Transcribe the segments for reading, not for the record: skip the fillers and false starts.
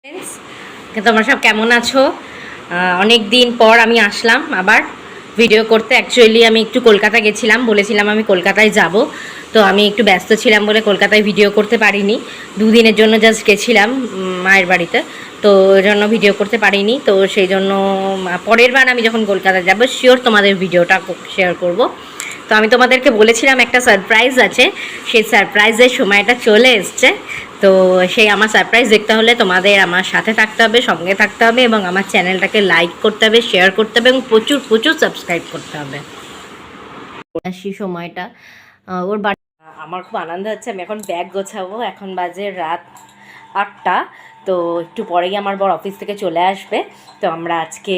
Friends, তোমরা সব কেমন আছো? অনেক দিন পর আমি আসলাম আবার ভিডিও করতে। অ্যাকচুয়ালি আমি একটু কলকাতা গেছিলাম, বলেছিলাম আমি কলকাতায় যাব, তো আমি একটু ব্যস্ত ছিলাম বলে কলকাতায় ভিডিও করতে পারিনি। দুদিনের জন্য জাস্ট গেছিলাম মায়ের বাড়িতে, তো ওই জন্য ভিডিও করতে পারিনি। তো সেই জন্য পরের বার আমি যখন কলকাতা যাব শিওর তোমাদের ভিডিওটা শেয়ার করব। তো আমি তোমাদেরকে বলেছিলাম একটা সারপ্রাইজ আছে, সেই সারপ্রাইজের সময়টা চলে এসছে। তো সেই আমার সারপ্রাইজ দেখতে হলে তোমাদের আমার সাথে থাকতে হবে, সঙ্গে থাকতে হবে, এবং আমার চ্যানেলটাকে লাইক করতে হবে, শেয়ার করতে হবে, এবং প্রচুর প্রচুর সাবস্ক্রাইব করতে হবে। সেই সময়টা ওর বাড়ি আমার খুব আনন্দ হচ্ছে। আমি এখন ব্যাগ গোছাবো, এখন বাজে রাত 8টা। তো একটু পরেই আমার বর অফিস থেকে চলে আসবে। তো আমরা আজকে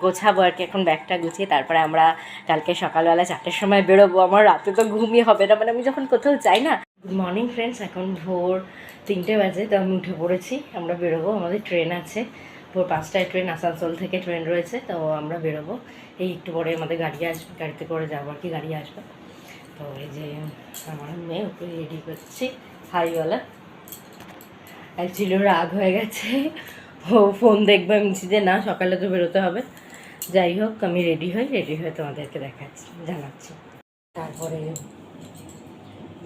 গোছাবো আর কি, এখন ব্যাগটা গুছিয়ে তারপরে আমরা কালকে সকালবেলা 4টের সময় বেরোবো। আমার রাতে তো ঘুমিয়ে হবে না, মানে আমি যখন কোথাও যাই না। গুড মর্নিং ফ্রেন্ডস, এখন ভোর 3টে বাজে, তো আমি উঠে পড়েছি। আমরা বেরোবো, আমাদের ট্রেন আছে ভোর 5টায় ট্রেন, আসানসোল থেকে ট্রেন রয়েছে। তো আমরা বেরোবো, এই একটু পরে আমাদের গাড়ি আসবে, গাড়িতে করে যাবো আর কি, গাড়ি আসবে। তো এই যে আমার মেয়ে, ওকে রেডি করছি হাইওয়ালা। অ্যাকচুয়ালি রাগ হয়ে গেছে, ও ফোন দেখবে, আমি যে না সকালে তো বেরোতে হবে। যাই হোক, আমি রেডি হয়ে তোমাদেরকে দেখাচ্ছি, জানাচ্ছি, তারপরে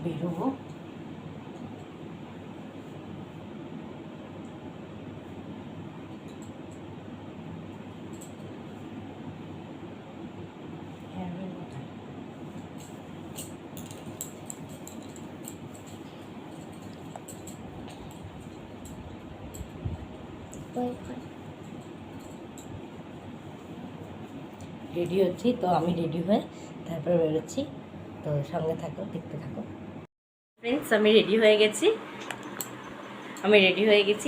বেরোবো। রেডি হচ্ছি, তো আমি রেডি হয়ে তারপরে বেরোচ্ছি। তো সঙ্গে থাকো, দেখতে থাকো। ফ্রেন্ডস, আমি রেডি হয়ে গেছি,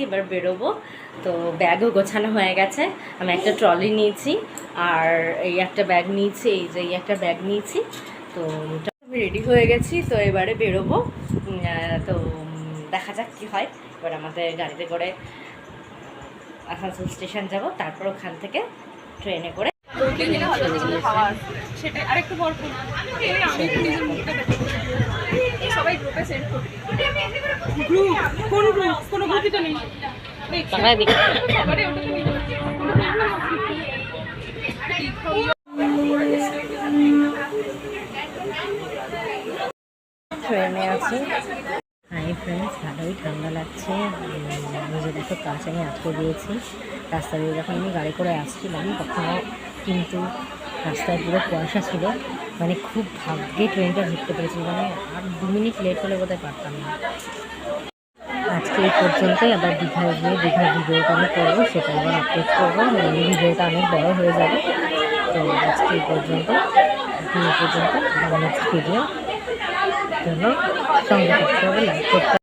এবার বেরোবো। তো ব্যাগও গোছানো হয়ে গেছে। আমি একটা ট্রলি নিয়েছি, আর এই একটা ব্যাগ নিয়েছি, এই একটা ব্যাগ নিয়েছি। তো আমি রেডি হয়ে গেছি, তো এবারে বেরোবো। তো দেখা যাক কী হয়। এবার আমাদের গাড়িতে করে আসানসোল স্টেশন যাব, তারপর ওখান থেকে ট্রেনে করে ট্রেনে আছি। হাই ফ্রেন্ডস, ভালোই ঠান্ডা লাগছে। নিজের একটু কাজ আমি আটকে দিয়েছি রাস্তা দিয়ে। যখন আমি গাড়ি করে আসছিলাম তখনও কিন্তু রাস্তায় পুরো কুয়াশা ছিল, মানে খুব ভাগ্যে ট্রেনটা ঢুকতে পেরেছিল, মানে আর 2 মিনিট লেট হলে বোধহয় পারতাম না। আজকে এই পর্যন্তই, আবার দীঘায় গিয়ে দীঘার ভিডিওটা আমি করবো, সেটা আবার আপলোড করবো। ভিডিওটা অনেক বড় হয়ে যাবে। তো আজকে এই পর্যন্ত, নেক্সট ভিডিও জন্য সঙ্গে থাকতে হবে, লাইক করতে হবে।